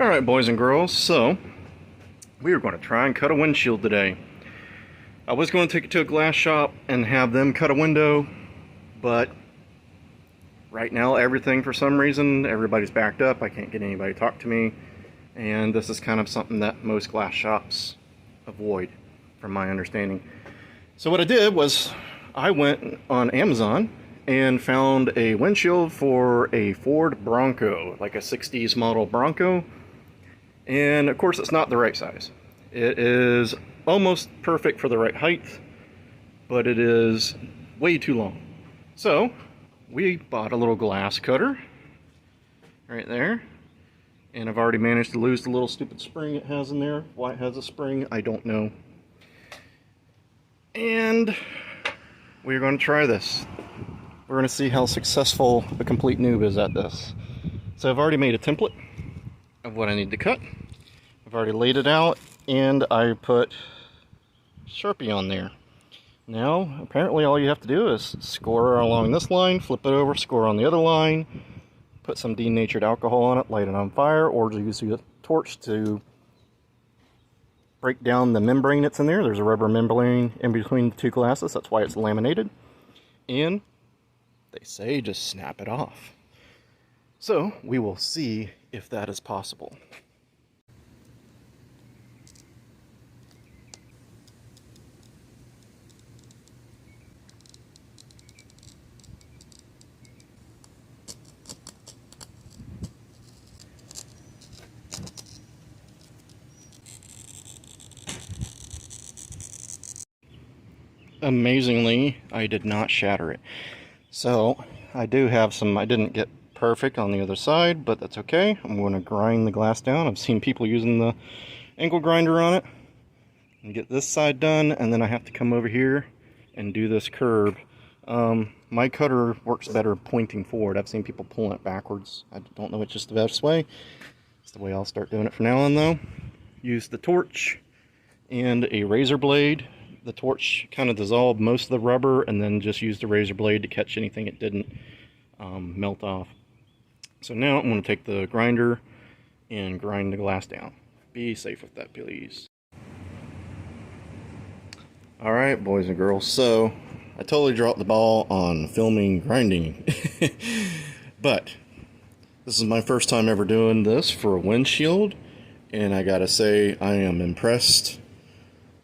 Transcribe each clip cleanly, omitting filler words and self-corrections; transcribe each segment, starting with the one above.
Alright, boys and girls, so we are going to try and cut a windshield today. I was going to take it to a glass shop and have them cut a window, but right now everything, for some reason, everybody's backed up. I can't get anybody to talk to me, and this is kind of something that most glass shops avoid, from my understanding. So what I did was I went on Amazon and found a windshield for a Ford Bronco, like a 60s model Bronco. And of course it's not the right size. It is almost perfect for the right height, but it is way too long. So we bought a little glass cutter right there, and I've already managed to lose the little stupid spring it has in there. Why it has a spring, I don't know. And we're going to try this. We're going to see how successful a complete noob is at this. So I've already made a template of what I need to cut. I've already laid it out, and I put Sharpie on there. Now, apparently all you have to do is score along this line, flip it over, score on the other line, put some denatured alcohol on it, light it on fire, or use a torch to break down the membrane that's in there. There's a rubber membrane in between the two glasses, that's why it's laminated. And they say just snap it off. So we will see if that is possible. Amazingly, I did not shatter it. So I do have some, I didn't get perfect on the other side, but that's okay. I'm going to grind the glass down. I've seen people using the angle grinder on it and get this side done, and then I have to come over here and do this curve. My cutter works better pointing forward. I've seen people pulling it backwards. I don't know which is the best way. It's the way I'll start doing it from now on, though. Use the torch and a razor blade. The torch kind of dissolved most of the rubber, and then just used the razor blade to catch anything it didn't melt off. So now I'm going to take the grinder and grind the glass down. Be safe with that, please. Alright, boys and girls, so I totally dropped the ball on filming grinding. But this is my first time ever doing this for a windshield, and I gotta say I am impressed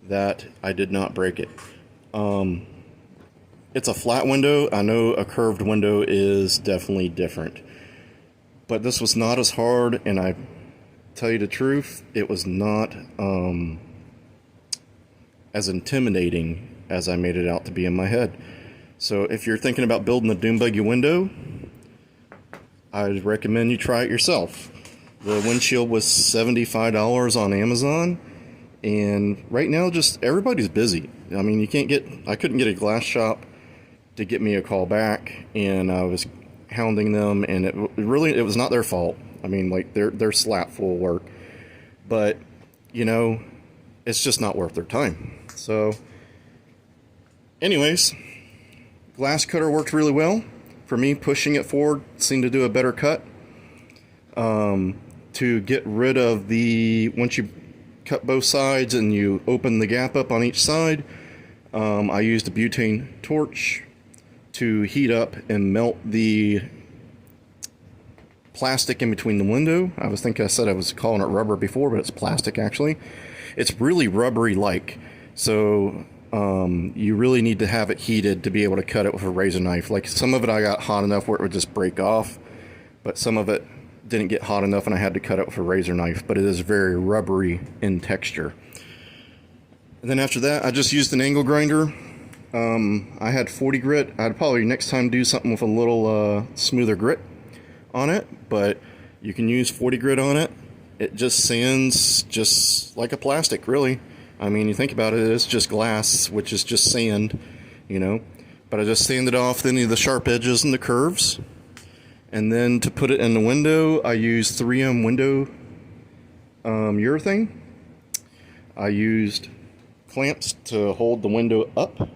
that I did not break it. It's a flat window. I know a curved window is definitely different, but this was not as hard, and I tell you the truth, it was not as intimidating as I made it out to be in my head. So if you're thinking about building a dune buggy window, I'd recommend you try it yourself. The windshield was $75 on Amazon, and right now just everybody's busy. I mean, I couldn't get a glass shop to get me a call back, and I was hounding them, and it was not their fault. I mean, like, they're slap full of work, but you know, it's just not worth their time. So anyways, glass cutter worked really well for me. Pushing it forward seemed to do a better cut. To get rid of once you cut both sides and you open the gap up on each side, I used a butane torch to heat up and melt the plastic in between the window. I said I was calling it rubber before, but it's plastic actually. It's really rubbery like, so you really need to have it heated to be able to cut it with a razor knife. Like, some of it I got hot enough where it would just break off, but some of it didn't get hot enough and I had to cut it with a razor knife. But it is very rubbery in texture. And then after that, I just used an angle grinder. I had 40 grit. I'd probably next time do something with a little smoother grit on it, but you can use 40 grit on it. It just sands just like a plastic, really. I mean, you think about it, it's just glass, which is just sand, you know. But I just sanded off any of the sharp edges and the curves. And then to put it in the window, I used 3M window urethane. I used clamps to hold the window up.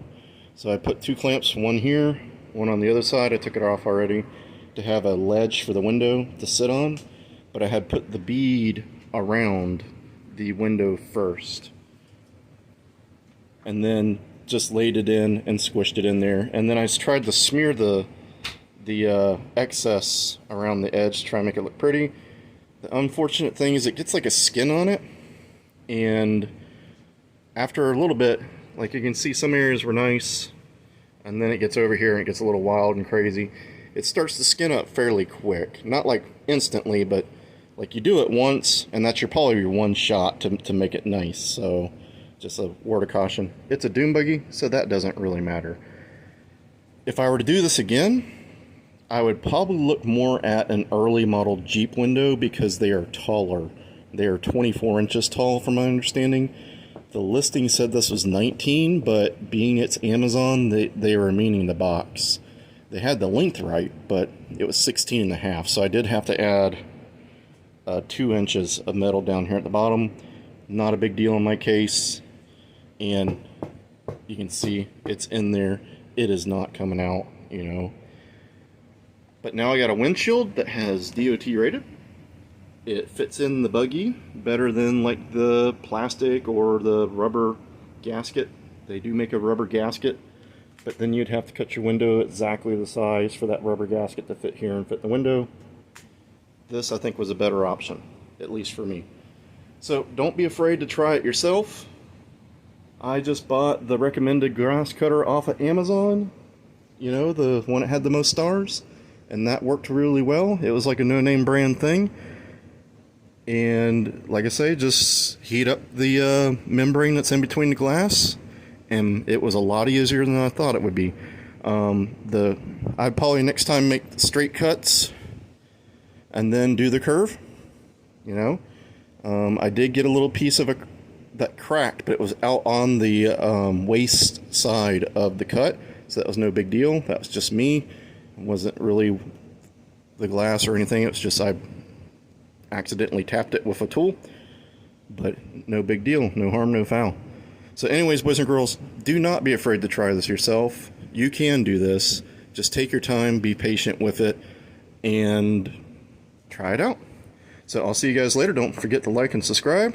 So I put 2 clamps, one here, one on the other side. I took it off already, to have a ledge for the window to sit on. but I had put the bead around the window first, and then just laid it in and squished it in there. And then I tried to smear the excess around the edge to try and make it look pretty. The unfortunate thing is it gets like a skin on it, and after a little bit, like you can see, some areas were nice, and then it gets over here and it gets a little wild and crazy. It starts to skin up fairly quick, not like instantly, but like you do it once and that's probably your one shot to make it nice. So just a word of caution. It's a dune buggy, so that doesn't really matter. If I were to do this again, I would probably look more at an early model Jeep window because they are taller. They are 24 inches tall from my understanding. The listing said this was 19, but being it's Amazon, they were meaning the box. They had the length right, but it was 16 and a half, so I did have to add 2 inches of metal down here at the bottom. Not a big deal in my case, and you can see it's in there. It is not coming out, you know. But now I got a windshield that has DOT rated. It fits in the buggy better than like the plastic or the rubber gasket. They do make a rubber gasket, but then you'd have to cut your window exactly the size for that rubber gasket to fit here and fit the window. This, I think, was a better option, at least for me. So don't be afraid to try it yourself. I just bought the recommended grass cutter off of Amazon, you know, the one that had the most stars, and that worked really well. It was like a no-name brand thing. And like I say, just heat up the membrane that's in between the glass, and it was a lot easier than I thought it would be. I'd probably next time make straight cuts and then do the curve, you know. I did get a little piece of that cracked, but it was out on the waist side of the cut, so that was no big deal. That was just me. It wasn't really the glass or anything. It was just I accidentally tapped it with a tool, but no big deal. No harm, no foul. So anyways, boys and girls, do not be afraid to try this yourself. You can do this. Just take your time, be patient with it, and try it out. So I'll see you guys later. Don't forget to like and subscribe,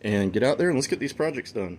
and get out there and let's get these projects done.